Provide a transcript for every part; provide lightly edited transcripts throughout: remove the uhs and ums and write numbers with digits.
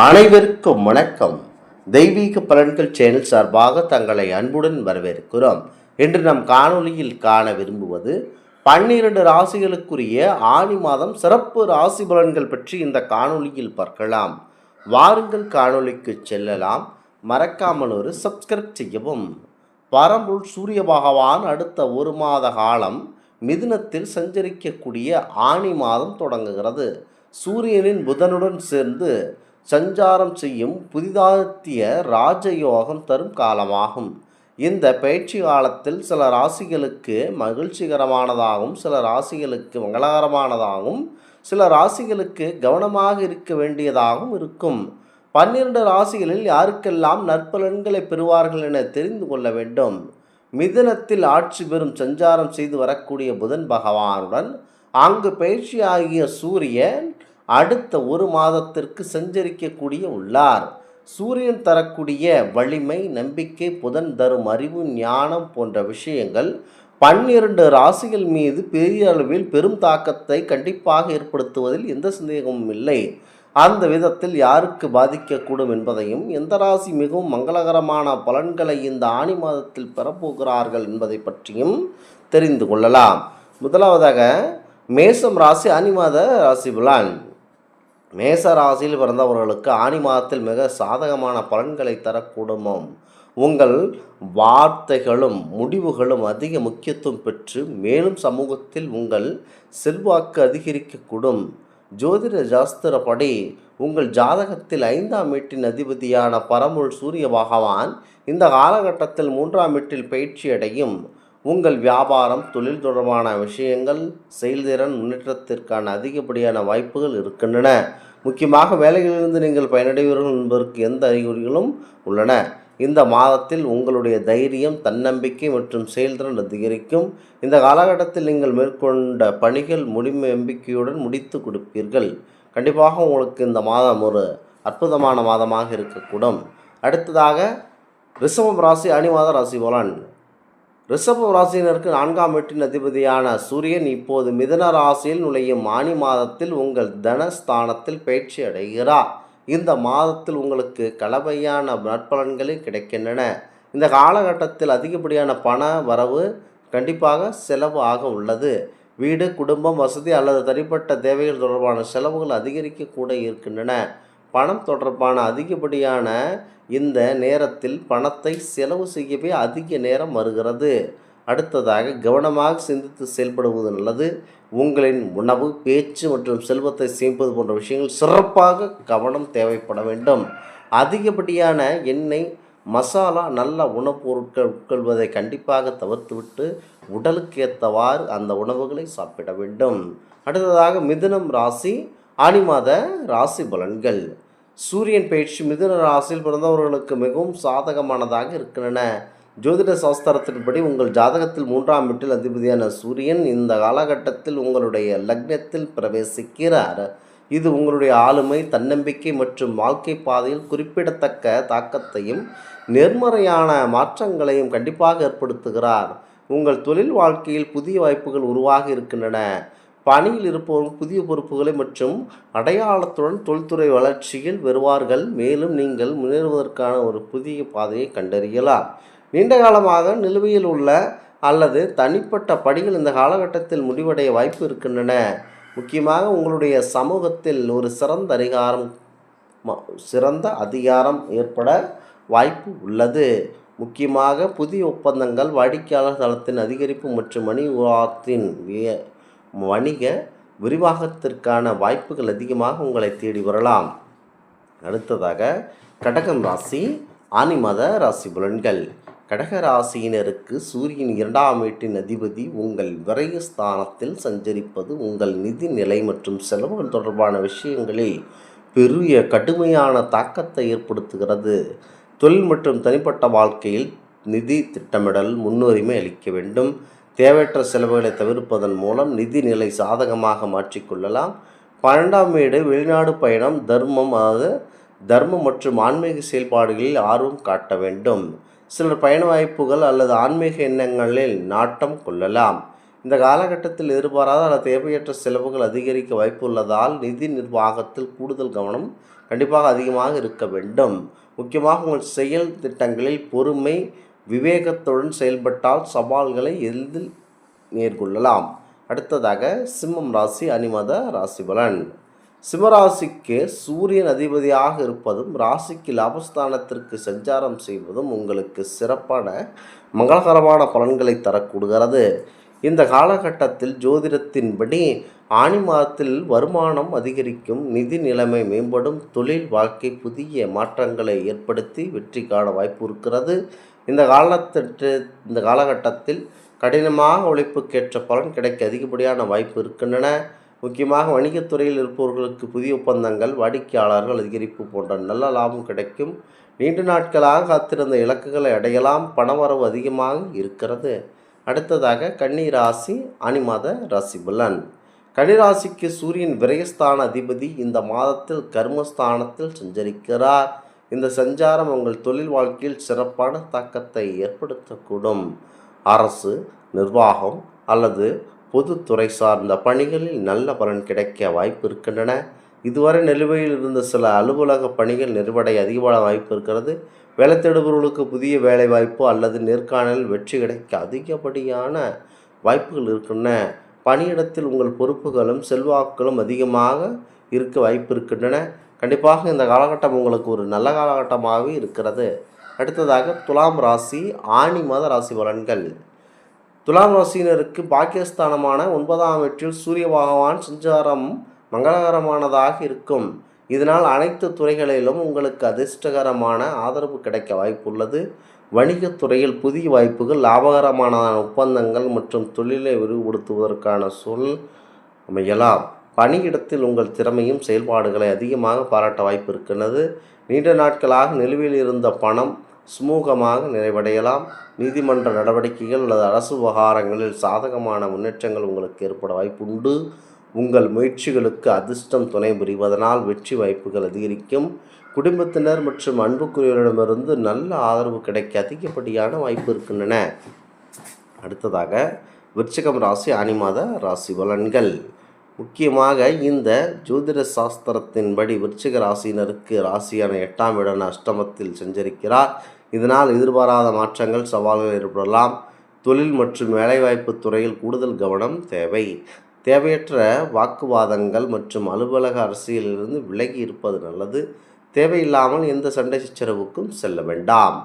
அனைவருக்கும் வணக்கம். தெய்வீக பலன்கள் சேனல் சார்பாக தங்களை அன்புடன் வரவேற்கிறோம். இன்று நம் காணொளியில் காண விரும்புவது 12 ராசிகளுக்குரிய ஆனி மாதம் சிறப்பு ராசி பலன்கள் பற்றி இந்த காணொளியில் பார்க்கலாம். வாருங்கள் காணொளிக்கு செல்லலாம். மறக்காமல் ஒரு சப்ஸ்கிரைப் செய்யவும். பரம்பொருள் சூரிய பகவான் அடுத்த ஒரு மாத காலம் மிதுனத்தில் சஞ்சரிக்கக்கூடிய ஆனி மாதம் தொடங்குகிறது. சூரியனின் புதனுடன் சேர்ந்து சஞ்சாரம் செய்யும் புதிதாத்திய ராஜயோகம் தரும் காலமாகும். இந்த பயிற்சி காலத்தில் சில ராசிகளுக்கு மகிழ்ச்சிகரமானதாகவும் சில ராசிகளுக்கு மங்களகரமானதாகவும் சில ராசிகளுக்கு கவனமாக இருக்க வேண்டியதாகவும் இருக்கும். 12 ராசிகளில் யாருக்கெல்லாம் நற்பலன்களை பெறுவார்கள் என தெரிந்து கொள்ள வேண்டும். மிதுனத்தில் ஆட்சி பெறும் சஞ்சாரம் செய்து வரக்கூடிய புதன் பகவானுடன் அங்கு பயிற்சியாகிய சூரியன் அடுத்த ஒரு மாதத்திற்கு சஞ்சரிக்கக்கூடிய உள்ளார். சூரியன் தரக்கூடிய வலிமை, நம்பிக்கை, புதன் தரும் அறிவு, ஞானம் போன்ற விஷயங்கள் 12 ராசிகள் மீது பெரிய அளவில் பெரும் தாக்கத்தை கண்டிப்பாக ஏற்படுத்துவதில் எந்த சந்தேகமும் இல்லை. அந்த விதத்தில் யாருக்கு பாதிக்கக்கூடும் என்பதையும், எந்த ராசி மிகவும் மங்களகரமான பலன்களை இந்த ஆனி மாதத்தில் பெறப்போகிறார்கள் என்பதை பற்றியும் தெரிந்து கொள்ளலாம். முதலாவதாக மேசம் ராசி ஆனி மாத ராசி பலன். மேச ராசியில் பிறந்தவர்களுக்கு ஆனி மாதத்தில் மிக சாதகமான பலன்களை தரக்கூடுமாம். உங்கள் வார்த்தைகளும் முடிவுகளும் அதிக முக்கியத்துவம் பெற்று மேலும் சமூகத்தில் உங்கள் செல்வாக்கு அதிகரிக்கக்கூடும். ஜோதிட சாஸ்திரப்படி உங்கள் ஜாதகத்தில் 5ஆம் வீட்டின் அதிபதியான பரம்பொருள் சூரிய பகவான் இந்த காலகட்டத்தில் 3ஆம் வீட்டில் பயிற்சி அடையும். உங்கள் வியாபாரம், தொழில் தொடர்பான விஷயங்கள், செயல்திறன் முன்னேற்றத்திற்கான அதிகப்படியான வாய்ப்புகள் இருக்கின்றன. முக்கியமாக வேலைகளிலிருந்து நீங்கள் பயனடைவீர்கள் என்பதற்கு எந்த அறிகுறிகளும் உள்ளன. இந்த மாதத்தில் உங்களுடைய தைரியம், தன்னம்பிக்கை மற்றும் செயல்திறன் அதிகரிக்கும். இந்த காலகட்டத்தில் நீங்கள் மேற்கொண்ட பணிகள் நம்பிக்கையுடன் முடித்து கொடுப்பீர்கள். கண்டிப்பாக உங்களுக்கு இந்த மாதம் ஒரு அற்புதமான மாதமாக இருக்கக்கூடும். அடுத்ததாக ரிஷபம் ராசி ஆனி மாத ராசி பலன். ரிஷப ராசியினருக்கு 4ஆம் வீட்டின் அதிபதியான சூரியன் இப்போது மிதுன ராசியில் நுழையும் ஆனி மாதத்தில் உங்கள் தனஸ்தானத்தில் பயிற்சி அடைகிறார். இந்த மாதத்தில் உங்களுக்கு கலவையான நற்பலன்களே கிடைக்கின்றன. இந்த காலகட்டத்தில் அதிகப்படியான பண வரவு கண்டிப்பாக செலவு ஆக உள்ளது. வீடு, குடும்பம், வசதி அல்லது தனிப்பட்ட தேவைகள் தொடர்பான செலவுகள் அதிகரிக்க கூட இருக்கின்றன. பணம் தொடர்பான அதிகப்படியான இந்த நேரத்தில் பணத்தை செலவு செய்யவே அதிக நேரம் வருகிறது. அடுத்ததாக கவனமாக சிந்தித்து செயல்படுவது நல்லது. உங்களின் உணவு, பேச்சு மற்றும் செல்வத்தை சேமிப்பது போன்ற விஷயங்கள் சிறப்பாக கவனம் தேவைப்பட வேண்டும். அதிகப்படியான எண்ணெய், மசாலா, நல்ல உணவுப் பொருட்கள் உட்கொள்வதை கண்டிப்பாக தவிர்த்துவிட்டு உடலுக்கு ஏற்றவாறு அந்த உணவுகளை சாப்பிட வேண்டும். அடுத்ததாக மிதுனம் ராசி ஆனி மாத ராசி பலன்கள். சூரியன் பயிற்சி மிதுன ராசியில் பிறந்தவர்களுக்கு மிகவும் சாதகமானதாக இருக்கின்றன. ஜோதிட சாஸ்திரத்தின்படி உங்கள் ஜாதகத்தில் 3ஆம் வீட்டில் அதிபதியான சூரியன் இந்த காலகட்டத்தில் உங்களுடைய லக்னத்தில் பிரவேசிக்கிறார். இது உங்களுடைய ஆளுமை, தன்னம்பிக்கை மற்றும் வாழ்க்கை பாதையில் குறிப்பிடத்தக்க தாக்கத்தையும் நேர்மறையான மாற்றங்களையும் கண்டிப்பாக ஏற்படுத்துகிறார். உங்கள் தொழில் வாழ்க்கையில் புதிய வாய்ப்புகள் உருவாகி இருக்கின்றன. பணியில் இருப்பவர்கள் புதிய பொறுப்புகளை மற்றும் அடையாளத்துடன் தொழில்துறை வளர்ச்சியில் வருவார்கள். மேலும் நீங்கள் முன்னேறுவதற்கான ஒரு புதிய பாதையை கண்டறியலாம். நீண்ட காலமாக நிலுவையில் உள்ள அல்லது தனிப்பட்ட படிகள் இந்த காலகட்டத்தில் முடிவடைய வாய்ப்பு இருக்கின்றன. முக்கியமாக உங்களுடைய சமூகத்தில் ஒரு சிறந்த அதிகாரம் ஏற்பட வாய்ப்பு உள்ளது. முக்கியமாக புதிய ஒப்பந்தங்கள், வாடிக்கையாளர் தளத்தின் அதிகரிப்பு மற்றும் வணிக விரிவாக்கத்திற்கான வாய்ப்புகள் அதிகமாக உங்களை தேடி வரலாம். அடுத்ததாக கடகம் ராசி ஆனி மாத ராசி பலன்கள். கடக ராசியினருக்கு சூரியன் 2ஆம் வீட்டின் அதிபதி உங்கள் விரயஸ்தானத்தில் சஞ்சரிப்பது உங்கள் நிதி நிலை மற்றும் செலவுகள் தொடர்பான விஷயங்களில் பெரிய கடுமையான தாக்கத்தை ஏற்படுத்துகிறது. தொழில் மற்றும் தனிப்பட்ட வாழ்க்கையில் நிதி திட்டமிடல் முன்னுரிமை அளிக்க வேண்டும். தேவையற்ற செலவுகளை தவிர்ப்பதன் மூலம் நிதி நிலை சாதகமாக மாற்றிக்கொள்ளலாம். 12ஆம் வீடு வெளிநாடு பயணம், தர்மம் மற்றும் ஆன்மீக செயல்பாடுகளில் ஆர்வம் காட்ட வேண்டும். சிலர் பயண வாய்ப்புகள் அல்லது ஆன்மீக எண்ணங்களில் நாட்டம் கொள்ளலாம். இந்த காலகட்டத்தில் எதிர்பாராத அல்லது தேவையற்ற செலவுகள் அதிகரிக்க வாய்ப்புள்ளதால் நிதி நிர்வாகத்தில் கூடுதல் கவனம் கண்டிப்பாக அதிகமாக இருக்க வேண்டும். முக்கியமாக உங்கள் செயல் திட்டங்களில் பொறுமை விவேகத்துடன் செயல்பட்டால் சவால்களை எளிதில் மேற்கொள்ளலாம். அடுத்ததாக சிம்மம் ராசி அணிமத ராசி பலன். சிம்மராசிக்கு சூரியன் அதிபதியாக இருப்பதும் ராசிக்கு லாபஸ்தானத்திற்கு சஞ்சாரம் செய்வதும் உங்களுக்கு சிறப்பான மங்களகரமான பலன்களை தரக்கூடுகிறது. இந்த காலகட்டத்தில் ஜோதிடத்தின்படி ஆனி மாதத்தில் வருமானம் அதிகரிக்கும், நிதி நிலைமை மேம்படும், தொழில் வாழ்க்கை புதிய மாற்றங்களை ஏற்படுத்தி வெற்றி காண வாய்ப்பு இருக்கிறது. இந்த காலகட்டத்தில் கடினமாக உழைப்புக்கேற்ற பலன் கிடைக்க அதிகப்படியான வாய்ப்பு இருக்கின்றன. முக்கியமாக வணிகத்துறையில் இருப்பவர்களுக்கு புதிய ஒப்பந்தங்கள், வாடிக்கையாளர்கள் அதிகரிப்பு போன்ற நல்ல லாபம் கிடைக்கும். நீண்ட நாட்களாக காத்திருந்த இலக்குகளை அடையலாம். பணவரவு அதிகமாக இருக்கிறது. அடுத்ததாக கன்னி ராசி அணிமாத ராசி பலன். கன்னிராசிக்கு சூரியன் விரயஸ்தான அதிபதி இந்த மாதத்தில் கர்மஸ்தானத்தில் சஞ்சரிக்கிறார். இந்த சஞ்சாரம் உங்கள் தொழில் வாழ்க்கையில் சிறப்பான தாக்கத்தை ஏற்படுத்தக்கூடும். அரசு, நிர்வாகம் அல்லது பொதுத்துறை சார்ந்த பணிகளில் நல்ல பலன் கிடைக்க வாய்ப்பு இருக்கின்றன. இதுவரை நிலுவையில் இருந்த சில அலுவலக பணிகள் நிறைவடைய அதிகமான வாய்ப்பு இருக்கிறது. வேலை தேடுபவர்களுக்கு புதிய வேலை வாய்ப்பு அல்லது நேர்காணலில் வெற்றி கிடைக்க அதிகப்படியான வாய்ப்புகள் இருக்கின்றன. பணியிடத்தில் உங்கள் பொறுப்புகளும் செல்வாக்குகளும் அதிகமாக இருக்க வாய்ப்பு இருக்கின்றன. கண்டிப்பாக இந்த காலகட்டம் உங்களுக்கு ஒரு நல்ல காலகட்டமாகவே இருக்கிறது. அடுத்ததாக துலாம் ராசி ஆனி மாத ராசி பலன்கள். துலாம் ராசியினருக்கு பாக்கியஸ்தானமான 9ஆம் வீட்டில் சூரிய பகவான் சஞ்சாரம் மங்களகரமானதாக இருக்கும். இதனால் அனைத்து துறைகளிலும் உங்களுக்கு அதிர்ஷ்டகரமான ஆதரவு கிடைக்க வாய்ப்புள்ளது. வணிகத்துறையில் புதிய வாய்ப்புகள், லாபகரமான ஒப்பந்தங்கள் மற்றும் தொழிலை விரிவுபடுத்துவதற்கான சூழல் அமையலாம். பணியிடத்தில் உங்கள் திறமையும் செயல்பாடுகளை அதிகமாக பாராட்ட வாய்ப்பு இருக்கிறது. நீண்ட நாட்களாக நிலுவையில் இருந்த பணம் சுமூகமாக நிறைவடையலாம். நீதிமன்ற நடவடிக்கைகள் அல்லது அரசு விவகாரங்களில் சாதகமான முன்னேற்றங்கள் உங்களுக்கு ஏற்பட வாய்ப்புண்டு. உங்கள் முயற்சிகளுக்கு அதிர்ஷ்டம் துணை புரிவதனால் வெற்றி வாய்ப்புகள் அதிகரிக்கும். குடும்பத்தினர் மற்றும் அன்புக்குரியவரிடமிருந்து நல்ல ஆதரவு கிடைக்க அதிகப்படியான வாய்ப்பு இருக்கின்றன. அடுத்ததாக விருச்சிகம் ராசி ஆனி மாத ராசி பலன்கள். முக்கியமாக இந்த ஜோதிட சாஸ்திரத்தின்படி விருச்சிக ராசியினருக்கு ராசியான 8ஆம் இடம் அஷ்டமத்தில் சஞ்சரிக்கிறார். இதனால் எதிர்பாராத மாற்றங்கள், சவால்கள் ஏற்படலாம். தொழில் மற்றும் வேலைவாய்ப்பு துறையில் கூடுதல் கவனம் தேவை. தேவையற்ற வாக்குவாதங்கள் மற்றும் அலுவலக அரசியலிலிருந்து விலகி இருப்பது நல்லது. தேவையில்லாமல் எந்த சண்டை சச்சரவுக்கும் செல்ல வேண்டாம்.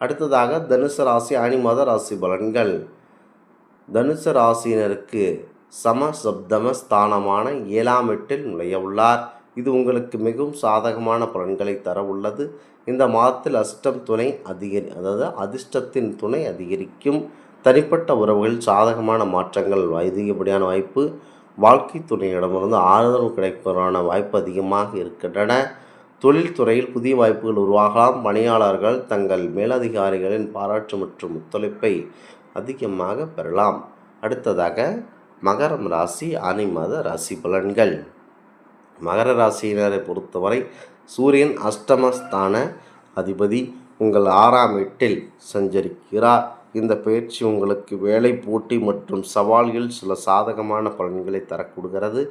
அடுத்ததாக தனுசு ராசி ஆனி மாத ராசி பலன்கள். தனுசு ராசியினருக்கு சமசப்தம ஸ்தானமான 7ஆம் வீட்டில் நுழைய உள்ளார். இது உங்களுக்கு மிகவும் சாதகமான பலன்களை தர உள்ளது. இந்த மாதத்தில் அதிர்ஷ்டத்தின் துணை அதிகரிக்கும். தனிப்பட்ட உறவுகளில் சாதகமான மாற்றங்கள் அதிகப்படியான வாய்ப்பு. வாழ்க்கை துணையிடமிருந்து ஆறுதல் கிடைப்பதற்கான வாய்ப்பு அதிகமாக இருக்கின்றன. தொழில்துறையில் புதிய வாய்ப்புகள் உருவாகலாம். பணியாளர்கள் தங்கள் மேலதிகாரிகளின் பாராட்டு மற்றும் ஒத்துழைப்பை அதிகமாக பெறலாம். அடுத்ததாக மகரம் ராசி ஆனி மாத ராசி பலன்கள். மகர ராசியினரை பொறுத்தவரை சூரியன் அஷ்டமஸ்தான அதிபதி உங்கள் 6ஆம் வீட்டில் சஞ்சரிக்கிறார். இந்த பயிற்சி உங்களுக்கு வேலை, போட்டி மற்றும் சவால்கள் சில சாதகமான பலன்களை தரக்கூடுகிறது.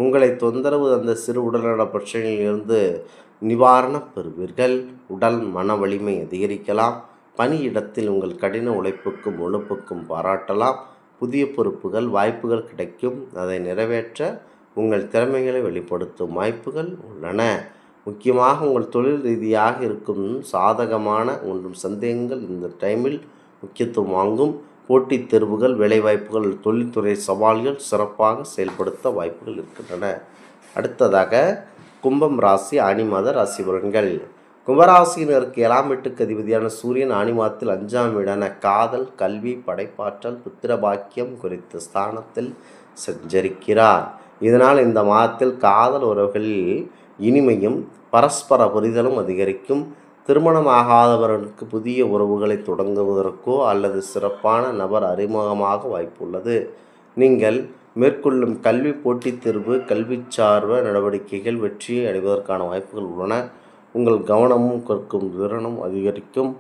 உங்களை தொந்தரவு அந்த சிறு உடல்நல பிரச்சனையிலிருந்து நிவாரணம் பெறுவீர்கள். உடல் மன வலிமை அதிகரிக்கலாம். பணியிடத்தில் உங்கள் கடின உழைப்புக்கும் உழைப்புக்கும் பாராட்டலாம். புதிய பொறுப்புகள், வாய்ப்புகள் கிடைக்கும். அதை நிறைவேற்ற உங்கள் திறமைகளை வெளிப்படுத்தும் வாய்ப்புகள் உள்ளன. முக்கியமாக உங்கள் தொழில் ரீதியாக இருக்கும் சாதகமான ஒன்றும் சந்தேகங்கள் இந்த டைமில் முக்கியத்துவம் வாங்கும். போட்டித் தேர்வுகள், வேலைவாய்ப்புகள், தொழில்துறை சவால்கள் சிறப்பாக செயல்படுத்த வாய்ப்புகள் இருக்கின்றன. அடுத்ததாக கும்பம் ராசி ஆனி மாத ராசி பலன்கள். கும்பராசியினருக்கு 7ஆம் வீட்டுக்கு அதிபதியான சூரியன் ஆனி மாதத்தில் 5ஆம் வீடான காதல், கல்வி, படைப்பாற்றல், புத்திர பாக்கியம் குறித்த ஸ்தானத்தில் சஞ்சரிக்கிறார். இதனால் இந்த மாதத்தில் காதல் உறவுகளில் இனிமையும் பரஸ்பர புரிதலும் அதிகரிக்கும். திருமணமாகாதவர்களுக்கு புதிய உறவுகளை தொடங்குவதற்கோ அல்லது சிறப்பான நபர் அறிமுகமாக வாய்ப்புள்ளது. நீங்கள் மேற்கொள்ளும் கல்வி, போட்டித் தேர்வு, கல்வி சார்ப நடவடிக்கைகள் வெற்றியை அடைவதற்கான வாய்ப்புகள் உள்ளன. உங்கள் கவனமும் கற்கும் திறனும் அதிகரிக்கும்.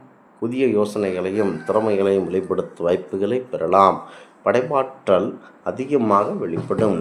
புதிய யோசனைகளையும் திறமைகளையும் வெளிப்படுத்தும் வாய்ப்புகளை பெறலாம். படைப்பாற்றல் அதிகமாக வெளிப்படும்.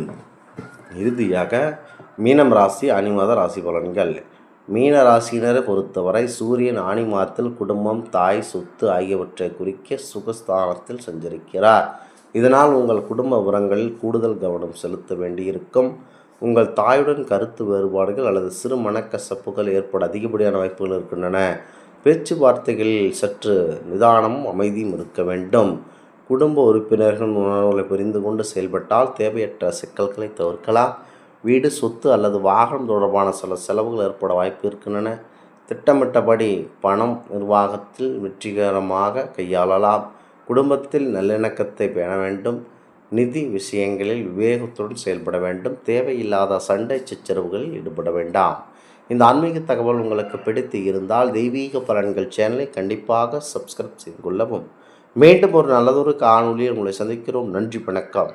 இறுதியாக மீனம் ராசி ஆனி மாத ராசி பலன்கள். மீன ராசியினரை பொறுத்தவரை சூரியன் ஆனி மாதத்தில் குடும்பம், தாய், சொத்து ஆகியவற்றை குறிக்க சுகஸ்தானத்தில் சஞ்சரிக்கிறார். இதனால் உங்கள் குடும்ப விவரங்களில் கூடுதல் கவனம் செலுத்த வேண்டியிருக்கும். உங்கள் தாயுடன் கருத்து வேறுபாடுகள் அல்லது சிறு மனக்கசப்புகள் ஏற்பட அதிகப்படியான வாய்ப்புகள் இருக்கின்றன. பேச்சுவார்த்தைகளில் சற்று நிதானமும் அமைதியும் இருக்க வேண்டும். குடும்ப உறுப்பினர்களின் உணர்வுகளை புரிந்து கொண்டு செயல்பட்டால் தேவையற்ற சிக்கல்களை தவிர்க்கலாம். வீடு, சொத்து அல்லது வாகனம் தொடர்பான சில செலவுகள் ஏற்பட வாய்ப்பு இருக்கின்றன. திட்டமிட்டபடி பணம் நிர்வாகத்தில் வெற்றிகரமாக கையாளலாம். குடும்பத்தில் நல்லிணக்கத்தை பேண வேண்டும். நிதி விஷயங்களில் விவேகத்துடன் செயல்பட வேண்டும். தேவையில்லாத சண்டை சச்சரவுகளில் ஈடுபட வேண்டாம். இந்த ஆன்மீக தகவல் உங்களுக்கு பிடித்து இருந்தால் தெய்வீக பலன்கள் சேனலை கண்டிப்பாக சப்ஸ்கிரைப் செய்து கொள்ளவும். மீண்டும் ஒரு நல்லதொரு காணொலியில் உங்களை சந்திக்கிறோம். நன்றி, வணக்கம்.